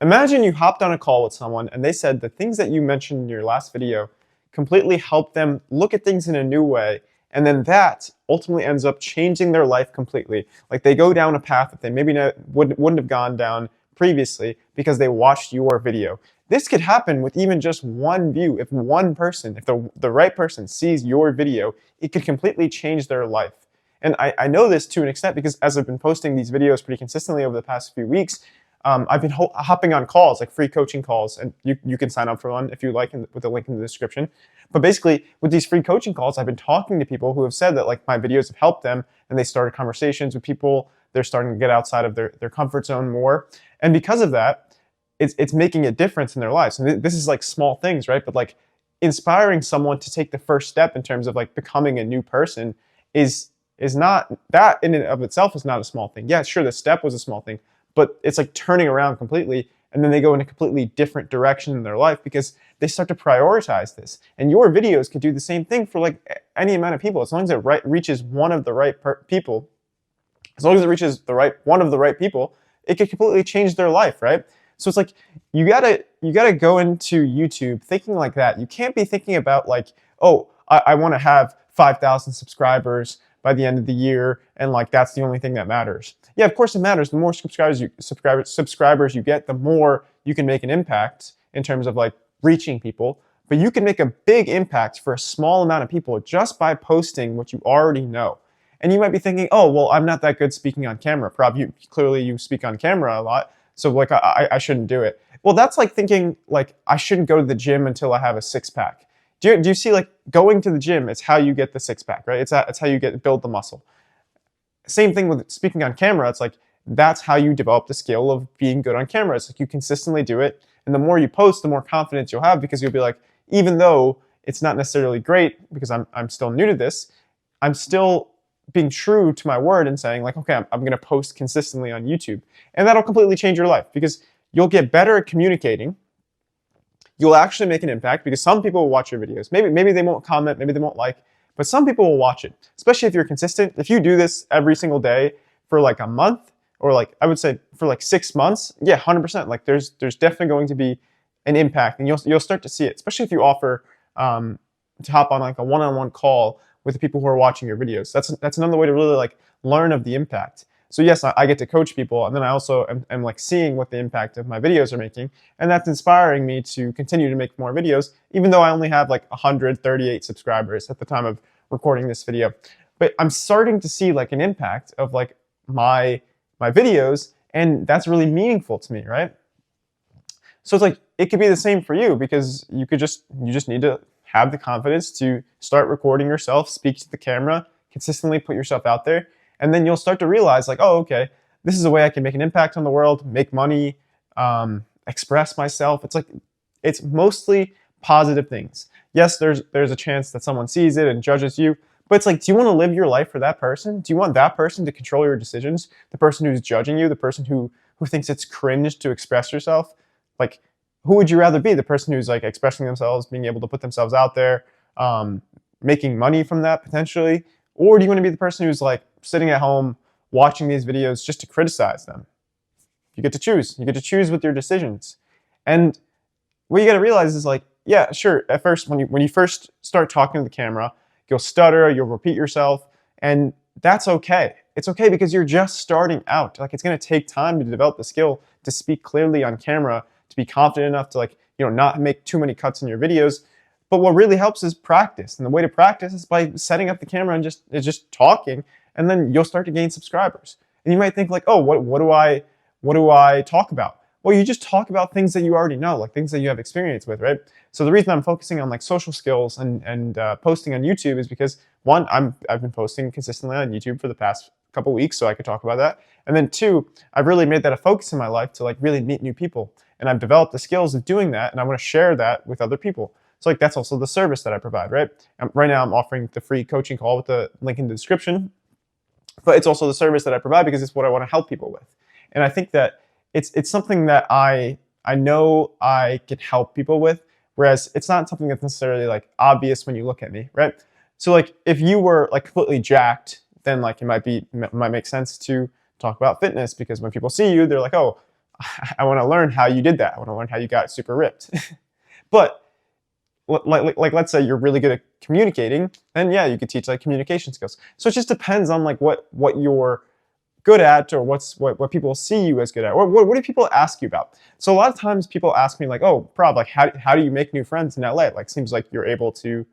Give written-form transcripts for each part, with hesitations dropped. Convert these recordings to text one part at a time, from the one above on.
Imagine you hopped on a call with someone and they said the things that you mentioned in your last video completely helped them look at things in a new way. And then that ultimately ends up changing their life completely. Like they go down a path that they maybe wouldn't have gone down previously because they watched your video. This could happen with even just one view. If one person, if the right person sees your video, it could completely change their life. And I know this to an extent because as I've been posting these videos pretty consistently over the past few weeks, I've been hopping on calls, like free coaching calls, and you can sign up for one if you like with the link in the description. But basically, with these free coaching calls, I've been talking to people who have said that like my videos have helped them, and they started conversations with people. They're starting to get outside of their comfort zone more. And because of that, it's making a difference in their lives. And this is like small things, right? But like inspiring someone to take the first step in terms of like becoming a new person is not, that in and of itself is not a small thing. Yeah, sure, the step was a small thing, but it's like turning around completely, and then they go in a completely different direction in their life because they start to prioritize this. And your videos could do the same thing for like any amount of people, as long as it reaches one of the right people. As long as it reaches one of the right people, it could completely change their life, right? So it's like you gotta go into YouTube thinking like that. You can't be thinking about like, oh, I want to have 5,000 subscribers by the end of the year, and like that's the only thing that matters. Yeah, of course it matters. The more subscribers you get, the more you can make an impact in terms of like reaching people. But you can make a big impact for a small amount of people just by posting what you already know. And you might be thinking, oh, well, I'm not that good speaking on camera. Prab, clearly you speak on camera a lot, so like I shouldn't do it. Well, that's like thinking like I shouldn't go to the gym until I have a six-pack. Do you see like going to the gym is how you get the six-pack, right? It's how you build the muscle. Same thing with speaking on camera. It's like that's how you develop the skill of being good on camera. It's like you consistently do it, and the more you post, the more confidence you'll have because you'll be like, even though it's not necessarily great because I'm still new to this, I'm still being true to my word and saying like, okay, I'm going to post consistently on YouTube, and that'll completely change your life because you'll get better at communicating. You'll actually make an impact because some people will watch your videos. Maybe they won't comment, maybe they won't like, but some people will watch it, especially if you're consistent. If you do this every single day for like a month, or like I would say for like 6 months, yeah, 100%. Like there's definitely going to be an impact, and you'll start to see it, especially if you offer to hop on like a one-on-one call with the people who are watching your videos. That's another way to really like learn of the impact. So yes, I get to coach people, and then I also am like seeing what the impact of my videos are making, and that's inspiring me to continue to make more videos, even though I only have like 138 subscribers at the time of recording this video. But I'm starting to see like an impact of like my videos, and that's really meaningful to me, right? So it's like it could be the same for you because you just need to have the confidence to start recording yourself, speak to the camera, consistently put yourself out there. And then you'll start to realize like, oh, okay, this is a way I can make an impact on the world, make money, express myself. It's like, it's mostly positive things. Yes, there's a chance that someone sees it and judges you, but it's like, do you want to live your life for that person? Do you want that person to control your decisions? The person who's judging you, the person who thinks it's cringe to express yourself? Like, who would you rather be? The person who's like expressing themselves, being able to put themselves out there, making money from that potentially? Or do you want to be the person who's like sitting at home watching these videos just to criticize them? You get to choose. You get to choose with your decisions. And what you got to realize is like, yeah, sure, at first, when you first start talking to the camera, you'll stutter, you'll repeat yourself, and that's okay. It's okay because you're just starting out. Like it's going to take time to develop the skill to speak clearly on camera, to be confident enough to like, not make too many cuts in your videos. But what really helps is practice. And the way to practice is by setting up the camera and just talking, and then you'll start to gain subscribers. And you might think like, oh, what do I talk about? Well, you just talk about things that you already know, like things that you have experience with, right? So the reason I'm focusing on like social skills and posting on YouTube is because one, I've been posting consistently on YouTube for the past couple weeks, so I could talk about that. And then two, I've really made that a focus in my life to like really meet new people. And I've developed the skills of doing that, and I want to share that with other people. So like that's also the service that I provide, right? Right now I'm offering the free coaching call with the link in the description, but it's also the service that I provide because it's what I want to help people with. And I think that it's something that I know I can help people with, whereas it's not something that's necessarily like obvious when you look at me, right? So like if you were like completely jacked, then like it might make sense to talk about fitness because when people see you, they're like, oh, I want to learn how you did that. I want to learn how you got super ripped. But like let's say you're really good at communicating, then yeah, you could teach like communication skills. So it just depends on like what you're good at, or what people see you as good at, or what do people ask you about. So a lot of times people ask me like, oh, Prab, like how do you make new friends in LA? Like seems like you're able to,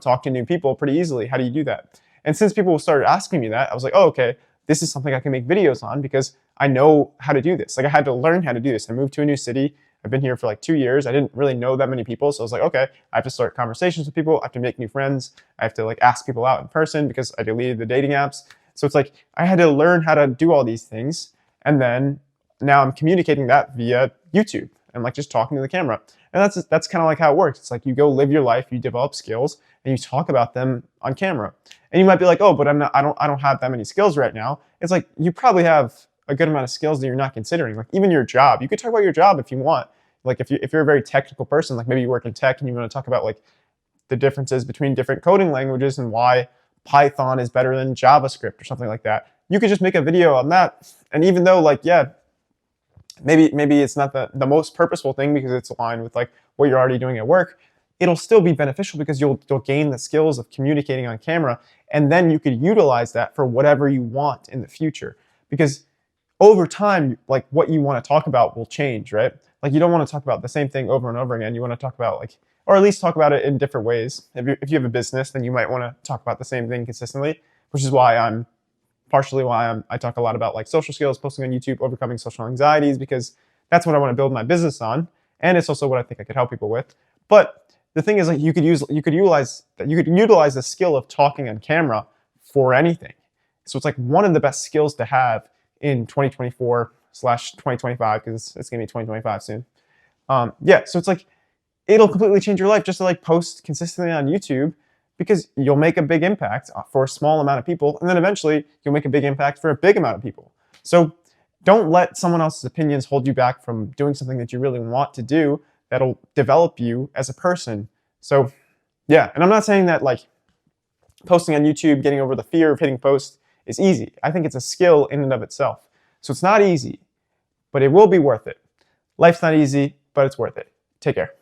talk to new people pretty easily. How do you do that? And since people started asking me that, I was like, oh, okay, this is something I can make videos on because I know how to do this. Like I had to learn how to do this. I moved to a new city. I've been here for like 2 years. I didn't really know that many people. So I was like, okay, I have to start conversations with people. I have to make new friends. I have to like ask people out in person because I deleted the dating apps. So it's like I had to learn how to do all these things. And then now I'm communicating that via YouTube and like just talking to the camera. And that's kind of like how it works. It's like you go live your life, you develop skills, and you talk about them on camera. And you might be like, oh, but I don't have that many skills right now. It's like you probably have a good amount of skills that you're not considering. Like even your job, you could talk about your job if you want. Like if you're a very technical person, like maybe you work in tech and you want to talk about like the differences between different coding languages and why Python is better than JavaScript or something like that. You could just make a video on that. And even though like, yeah, maybe it's not the most purposeful thing because it's aligned with like what you're already doing at work, it'll still be beneficial because you'll gain the skills of communicating on camera, and then you could utilize that for whatever you want in the future. Because over time, like what you want to talk about will change, right? Like you don't want to talk about the same thing over and over again. You want to talk about like, or at least talk about it in different ways. If you have a business, then you might want to talk about the same thing consistently, which is why I talk a lot about like social skills, posting on YouTube, overcoming social anxieties, because that's what I want to build my business on. And it's also what I think I could help people with. But the thing is, like, you could utilize the skill of talking on camera for anything. So it's like one of the best skills to have in 2024/2025, because it's gonna be 2025 soon. Yeah, so it's like it'll completely change your life just to like post consistently on YouTube, because you'll make a big impact for a small amount of people, and then eventually you'll make a big impact for a big amount of people. So don't let someone else's opinions hold you back from doing something that you really want to do that'll develop you as a person. So yeah, and I'm not saying that like posting on YouTube, getting over the fear of hitting post is easy. I think it's a skill in and of itself. So it's not easy, but it will be worth it. Life's not easy, but it's worth it. Take care.